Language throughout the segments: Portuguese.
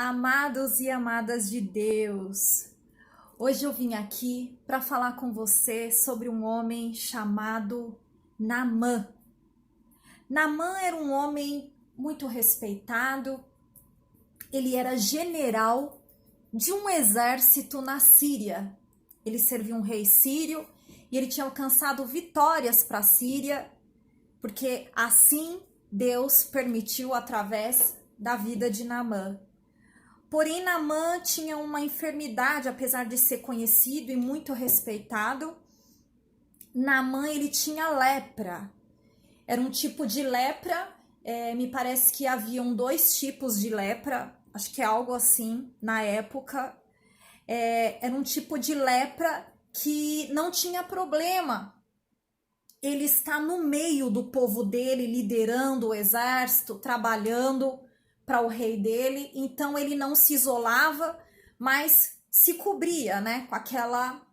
Amados e amadas de Deus, hoje eu vim aqui para falar com você sobre um homem chamado Naamã. Naamã era um homem muito respeitado, ele era general de um exército na Síria. Ele servia um rei sírio e ele tinha alcançado vitórias para a Síria, porque assim Deus permitiu através da vida de Naamã. Porém, Naamã tinha uma enfermidade, apesar de ser conhecido e muito respeitado. Naamã, ele tinha lepra. Era um tipo de lepra, me parece que haviam dois tipos de lepra, acho que é algo assim na época. Era um tipo de lepra que não tinha problema. Ele está no meio do povo dele, liderando o exército, trabalhando para o rei dele, então ele não se isolava, mas se cobria, com aquela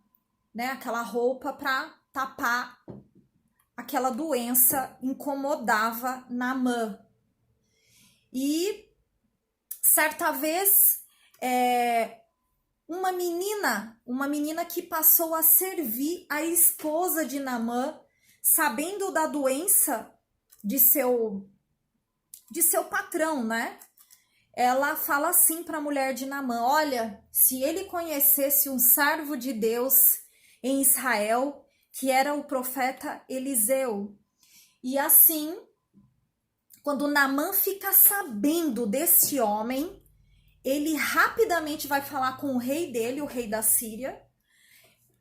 roupa para tapar aquela doença, incomodava Naamã. E certa vez, uma menina que passou a servir a esposa de Naamã, sabendo da doença de seu patrão, Ela fala assim para a mulher de Naamã: olha, se ele conhecesse um servo de Deus em Israel, que era o profeta Eliseu. E assim, quando Naamã fica sabendo desse homem, ele rapidamente vai falar com o rei dele, o rei da Síria,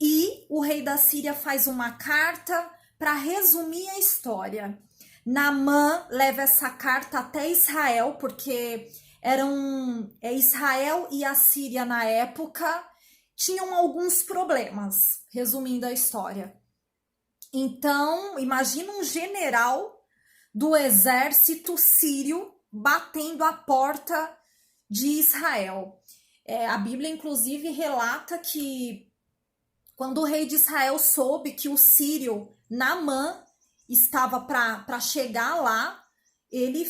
e o rei da Síria faz uma carta para resumir a história. Naamã leva essa carta até Israel, porque Israel e a Síria na época tinham alguns problemas, resumindo a história. Então, imagina um general do exército sírio batendo a porta de Israel. A Bíblia, inclusive, relata que quando o rei de Israel soube que o sírio Naamã estava para chegar lá, ele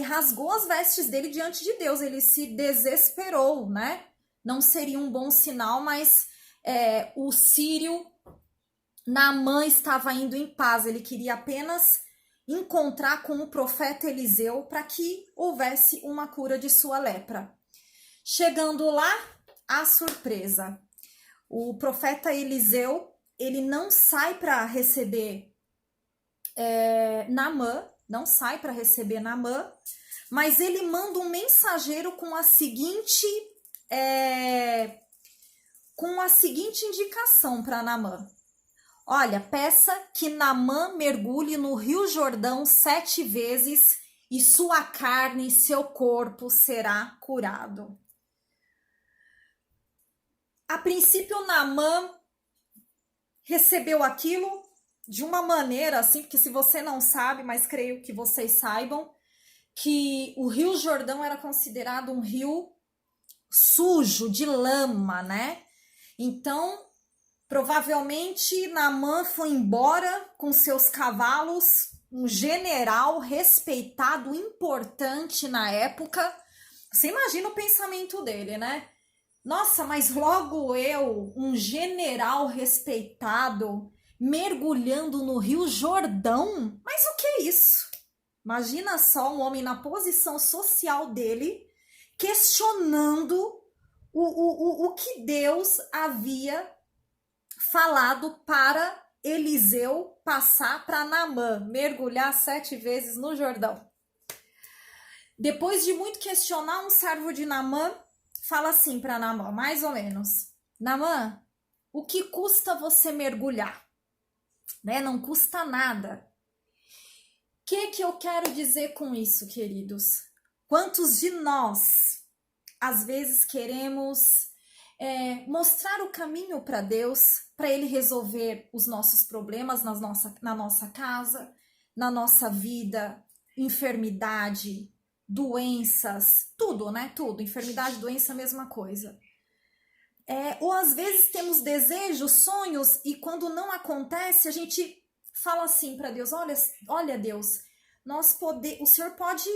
rasgou as vestes dele diante de Deus, ele se desesperou, Não seria um bom sinal, mas o sírio Naamã estava indo em paz, ele queria apenas encontrar com o profeta Eliseu para que houvesse uma cura de sua lepra. Chegando lá, a surpresa. O profeta Eliseu, ele não sai para receber Naamã, mas ele manda um mensageiro com a seguinte indicação para Naamã: olha, peça que Naamã mergulhe no Rio Jordão 7 vezes e sua carne e seu corpo será curado. A princípio, Naamã recebeu aquilo de uma maneira assim, porque se você não sabe, mas creio que vocês saibam, que o Rio Jordão era considerado um rio sujo, de lama, Então, provavelmente Naamã foi embora com seus cavalos, um general respeitado, importante na época. Você imagina o pensamento dele, Nossa, mas logo eu, um general respeitado, mergulhando no Rio Jordão? Mas o que é isso? Imagina só um homem na posição social dele, questionando o que Deus havia falado para Eliseu passar para Naamã, mergulhar 7 vezes no Jordão. Depois de muito questionar, um servo de Naamã fala assim para Naamã, mais ou menos: Naamã, o que custa você mergulhar? Não custa nada. O que eu quero dizer com isso, queridos? Quantos de nós, às vezes, queremos mostrar o caminho para Deus, para Ele resolver os nossos problemas na nossa casa, na nossa vida, enfermidade, doenças, tudo, Tudo, enfermidade, doença, mesma coisa. Ou às vezes temos desejos, sonhos, e quando não acontece, a gente fala assim para Deus: olha Deus, o Senhor pode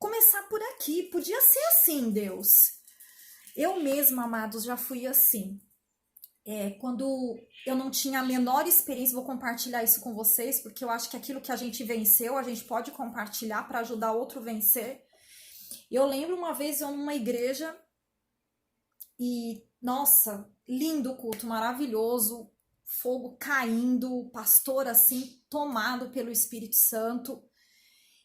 começar por aqui, podia ser assim, Deus. Eu mesma, amados, já fui assim. Quando eu não tinha a menor experiência, vou compartilhar isso com vocês, porque eu acho que aquilo que a gente venceu, a gente pode compartilhar para ajudar outro a vencer. Eu lembro uma vez eu numa igreja e, nossa, lindo culto, maravilhoso, fogo caindo, pastor assim, tomado pelo Espírito Santo.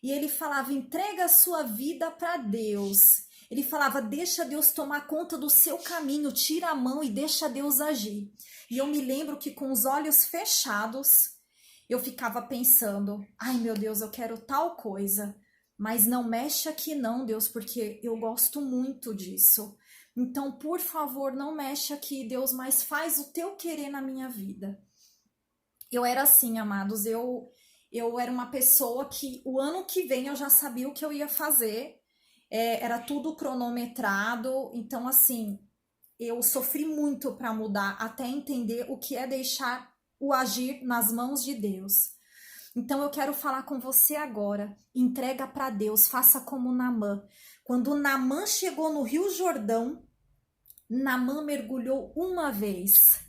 E ele falava, entrega a sua vida para Deus. Ele falava, deixa Deus tomar conta do seu caminho, tira a mão e deixa Deus agir. E eu me lembro que com os olhos fechados, eu ficava pensando, ai meu Deus, eu quero tal coisa, mas não mexe aqui não, Deus, porque eu gosto muito disso. Então, por favor, não mexe aqui, Deus, mas faz o teu querer na minha vida. Eu era assim, amados, eu era uma pessoa que o ano que vem eu já sabia o que eu ia fazer, era tudo cronometrado, então assim, eu sofri muito para mudar, até entender o que é deixar o agir nas mãos de Deus. Então eu quero falar com você agora, entrega para Deus, faça como Naamã. Quando Naamã chegou no Rio Jordão, Naamã mergulhou uma vez,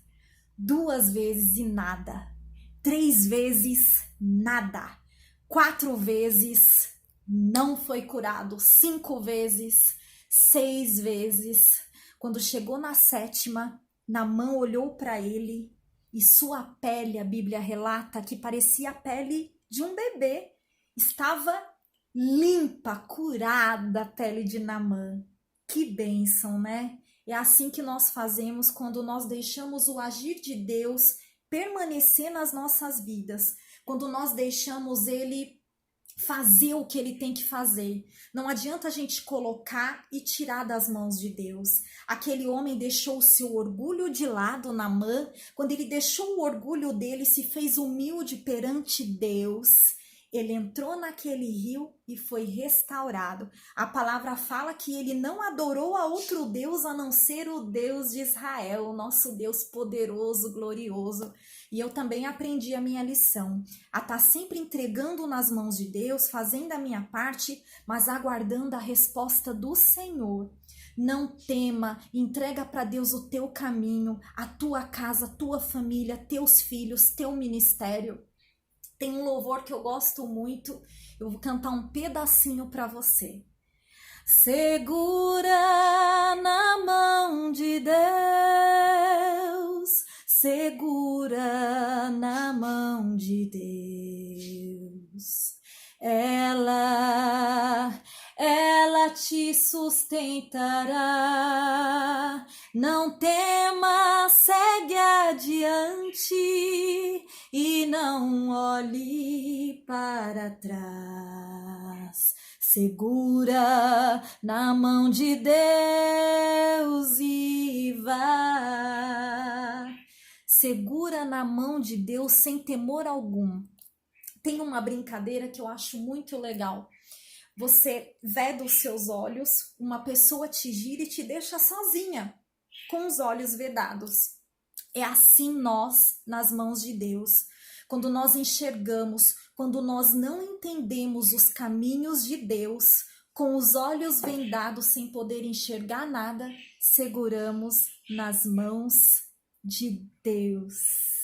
2 vezes e nada. 3 vezes, nada. 4 vezes, não foi curado. 5 vezes, 6 vezes. Quando chegou na 7ª, Naamã olhou para ele e sua pele, a Bíblia relata que parecia a pele de um bebê. Estava limpa, curada a pele de Naamã. Que bênção, né? É assim que nós fazemos quando nós deixamos o agir de Deus permanecer nas nossas vidas, quando nós deixamos ele fazer o que ele tem que fazer. Não adianta a gente colocar e tirar das mãos de Deus. Aquele homem deixou o seu orgulho de lado, Naamã. Quando ele deixou o orgulho dele, se fez humilde perante Deus. Ele entrou naquele rio e foi restaurado. A palavra fala que ele não adorou a outro Deus a não ser o Deus de Israel, o nosso Deus poderoso, glorioso. E eu também aprendi a minha lição, a estar sempre entregando nas mãos de Deus, fazendo a minha parte, mas aguardando a resposta do Senhor. Não tema, entrega para Deus o teu caminho, a tua casa, a tua família, teus filhos, teu ministério. Tem um louvor que eu gosto muito, eu vou cantar um pedacinho para você. Segura na mão de Deus, segura na mão de Deus. Ela te sustentará. Não tema, segue adiante e não olhe para trás. Segura na mão de Deus e vá. Segura na mão de Deus sem temor algum. Tem uma brincadeira que eu acho muito legal. Você veda os seus olhos, uma pessoa te gira e te deixa sozinha, com os olhos vedados. É assim nós, nas mãos de Deus. Quando nós enxergamos, quando nós não entendemos os caminhos de Deus, com os olhos vendados sem poder enxergar nada, seguramos nas mãos de Deus.